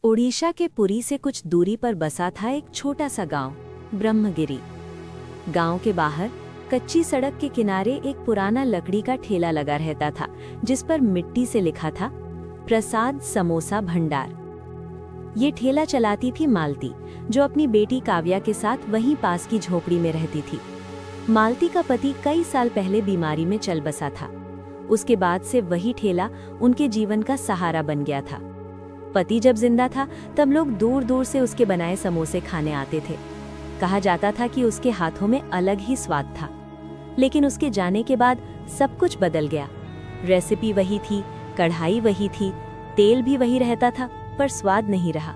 ओडिशा के पुरी से कुछ दूरी पर बसा था एक छोटा सा गांव, ब्रह्मगिरी। गांव के बाहर कच्ची सड़क के किनारे एक पुराना लकड़ी का ठेला लगा रहता था, जिस पर मिट्टी से लिखा था प्रसाद समोसा भंडार। ये ठेला चलाती थी मालती, जो अपनी बेटी काव्या के साथ वहीं पास की झोपड़ी में रहती थी। मालती का पति कई साल पहले बीमारी में चल बसा था। उसके बाद से वही ठेला उनके जीवन का सहारा बन गया था। पति जब जिंदा था तब लोग दूर दूर से उसके बनाए समोसे खाने आते थे। कहा जाता था कि उसके हाथों में अलग ही स्वाद था। लेकिन उसके जाने के बाद सब कुछ बदल गया। रेसिपी वही थी, कढ़ाई वही थी, तेल भी वही रहता था, पर स्वाद नहीं रहा।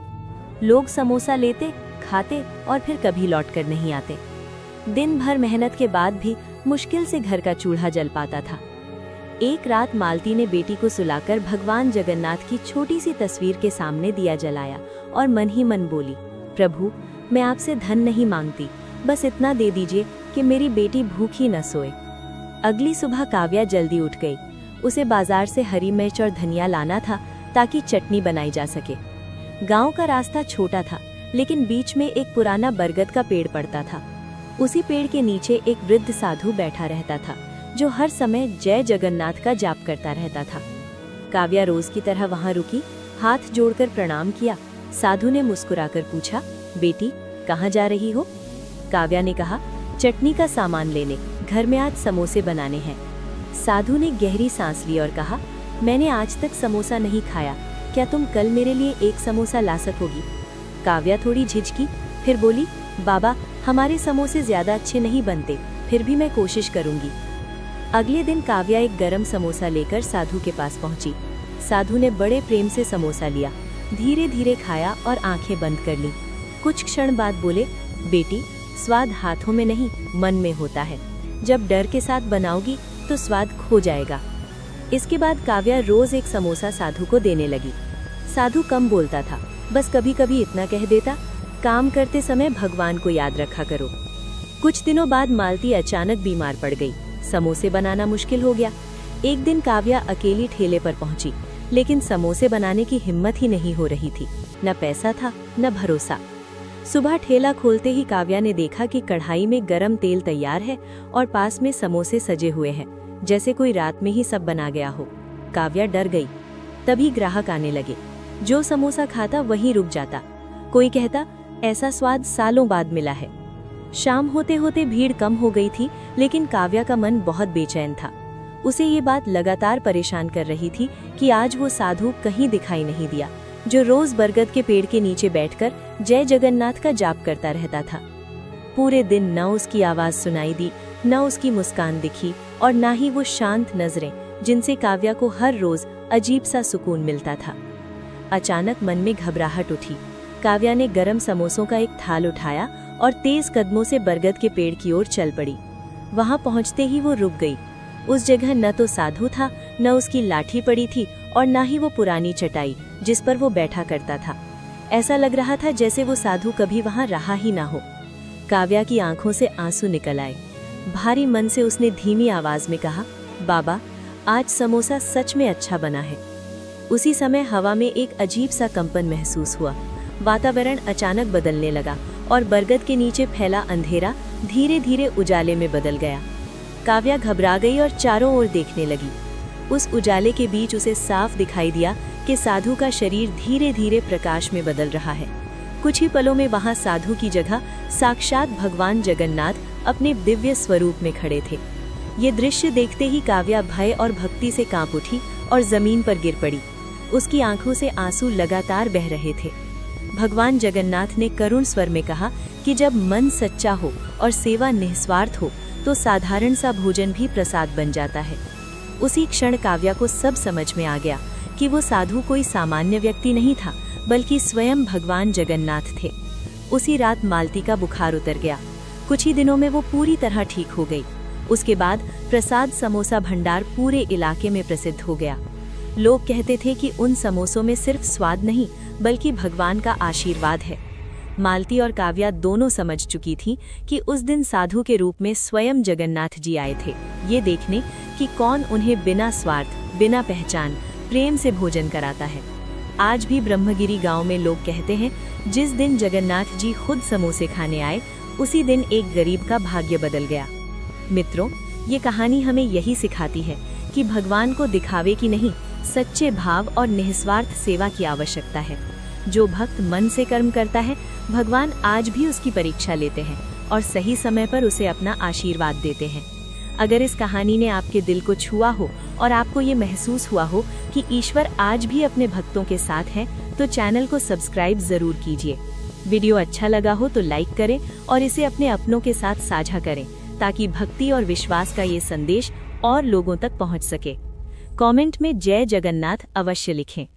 लोग समोसा लेते, खाते और फिर कभी लौट कर नहीं आते। दिन भर मेहनत के बाद भी मुश्किल से घर का चूल्हा जल पाता था। एक रात मालती ने बेटी को सुलाकर भगवान जगन्नाथ की छोटी सी तस्वीर के सामने दिया जलाया और मन ही मन बोली, प्रभु, मैं आपसे धन नहीं मांगती, बस इतना दे दीजिए कि मेरी बेटी भूखी न सोए। अगली सुबह काव्या जल्दी उठ गई। उसे बाजार से हरी मिर्च और धनिया लाना था ताकि चटनी बनाई जा सके। गांव का रास्ता छोटा था, लेकिन बीच में एक पुराना बरगद का पेड़ पड़ता था। उसी पेड़ के नीचे एक वृद्ध साधु बैठा रहता था, जो हर समय जय जगन्नाथ का जाप करता रहता था। काव्या रोज की तरह वहां रुकी, हाथ जोड़कर प्रणाम किया। साधु ने मुस्कुराकर पूछा, बेटी, कहाँ जा रही हो? काव्या ने कहा, चटनी का सामान लेने, घर में आज समोसे बनाने हैं। साधु ने गहरी सांस ली और कहा, मैंने आज तक समोसा नहीं खाया, क्या तुम कल मेरे लिए एक समोसा ला सकोगी? काव्या थोड़ी झिझकी, फिर बोली, बाबा, हमारे समोसे ज्यादा अच्छे नहीं बनते, फिर भी मैं कोशिश करूंगी। अगले दिन काव्या एक गरम समोसा लेकर साधु के पास पहुंची। साधु ने बड़े प्रेम से समोसा लिया, धीरे धीरे खाया और आंखें बंद कर ली। कुछ क्षण बाद बोले, बेटी, स्वाद हाथों में नहीं, मन में होता है। जब डर के साथ बनाओगी तो स्वाद खो जाएगा। इसके बाद काव्या रोज एक समोसा साधु को देने लगी। साधु कम बोलता था, बस कभी कभी इतना कह देता, काम करते समय भगवान को याद रखा करो। कुछ दिनों बाद मालती अचानक बीमार पड़ गई। समोसे बनाना मुश्किल हो गया। एक दिन काव्या अकेली ठेले पर पहुंची, लेकिन समोसे बनाने की हिम्मत ही नहीं हो रही थी। न पैसा था, न भरोसा। सुबह ठेला खोलते ही काव्या ने देखा कि कढ़ाई में गरम तेल तैयार है और पास में समोसे सजे हुए हैं, जैसे कोई रात में ही सब बना गया हो। काव्या डर गई। तभी ग्राहक आने लगे। जो समोसा खाता वहीं रुक जाता। कोई कहता, ऐसा स्वाद सालों बाद मिला है। शाम होते होते भीड़ कम हो गई थी, लेकिन काव्या का मन बहुत बेचैन था। उसे ये बात लगातार परेशान कर रही थी कि आज वो साधु कहीं दिखाई नहीं दिया, जो रोज बरगद के पेड़ के नीचे बैठकर जय जगन्नाथ का जाप करता रहता था। पूरे दिन न उसकी आवाज सुनाई दी, न उसकी मुस्कान दिखी, और न ही वो शांत नजरें, जिनसे काव्या को हर रोज अजीब सा सुकून मिलता था। अचानक मन में घबराहट उठी। काव्या ने गरम समोसों का एक थाल उठाया और तेज कदमों से बरगद के पेड़ की ओर चल पड़ी। वहां पहुंचते ही वो रुक गई। उस जगह न तो साधु था, न उसकी लाठी पड़ी थी, और न ही वो पुरानी चटाई जिस पर वो बैठा करता था। ऐसा लग रहा था जैसे वो साधु कभी वहां रहा ही ना हो। काव्या की आंखों से आंसू निकल आए। भारी मन से उसने धीमी आवाज में कहा, बाबा, आज समोसा सच में अच्छा बना है। उसी समय हवा में एक अजीब सा कंपन महसूस हुआ। वातावरण अचानक बदलने लगा और बरगद के नीचे फैला अंधेरा धीरे धीरे उजाले में बदल गया। काव्या घबरा गई और चारों ओर देखने लगी। उस उजाले के बीच उसे साफ दिखाई दिया कि साधु का शरीर धीरे धीरे प्रकाश में बदल रहा है। कुछ ही पलों में वहां साधु की जगह साक्षात भगवान जगन्नाथ अपने दिव्य स्वरूप में खड़े थे। ये दृश्य देखते ही काव्या भय और भक्ति से कांप उठी और जमीन पर गिर पड़ी। उसकी आंखों से आंसू लगातार बह रहे थे। भगवान जगन्नाथ ने करुण स्वर में कहा कि जब मन सच्चा हो और सेवा निस्वार्थ हो तो साधारण सा भोजन भी प्रसाद बन जाता है। उसी क्षण काव्या को सब समझ में आ गया कि वो साधु कोई सामान्य व्यक्ति नहीं था, बल्कि स्वयं भगवान जगन्नाथ थे। उसी रात मालती का बुखार उतर गया। कुछ ही दिनों में वो पूरी तरह ठीक हो गई। उसके बाद प्रसाद समोसा भंडार पूरे इलाके में प्रसिद्ध हो गया। लोग कहते थे कि उन समोसों में सिर्फ स्वाद नहीं, बल्कि भगवान का आशीर्वाद है। मालती और काव्या दोनों समझ चुकी थी कि उस दिन साधु के रूप में स्वयं जगन्नाथ जी आए थे, ये देखने कि कौन उन्हें बिना स्वार्थ, बिना पहचान, प्रेम से भोजन कराता है। आज भी ब्रह्मगिरी गांव में लोग कहते हैं, जिस दिन जगन्नाथ जी खुद समोसे खाने आए, उसी दिन एक गरीब का भाग्य बदल गया। मित्रों, ये कहानी हमें यही सिखाती है कि भगवान को दिखावे की नहीं, सच्चे भाव और निस्वार्थ सेवा की आवश्यकता है। जो भक्त मन से कर्म करता है, भगवान आज भी उसकी परीक्षा लेते हैं और सही समय पर उसे अपना आशीर्वाद देते हैं। अगर इस कहानी ने आपके दिल को छुआ हो और आपको ये महसूस हुआ हो कि ईश्वर आज भी अपने भक्तों के साथ है, तो चैनल को सब्सक्राइब जरूर कीजिए। वीडियो अच्छा लगा हो तो लाइक करें और इसे अपने अपनों के साथ साझा करें, ताकि भक्ति और विश्वास का ये संदेश और लोगों तक पहुंच सके। कमेंट में जय जगन्नाथ अवश्य लिखें।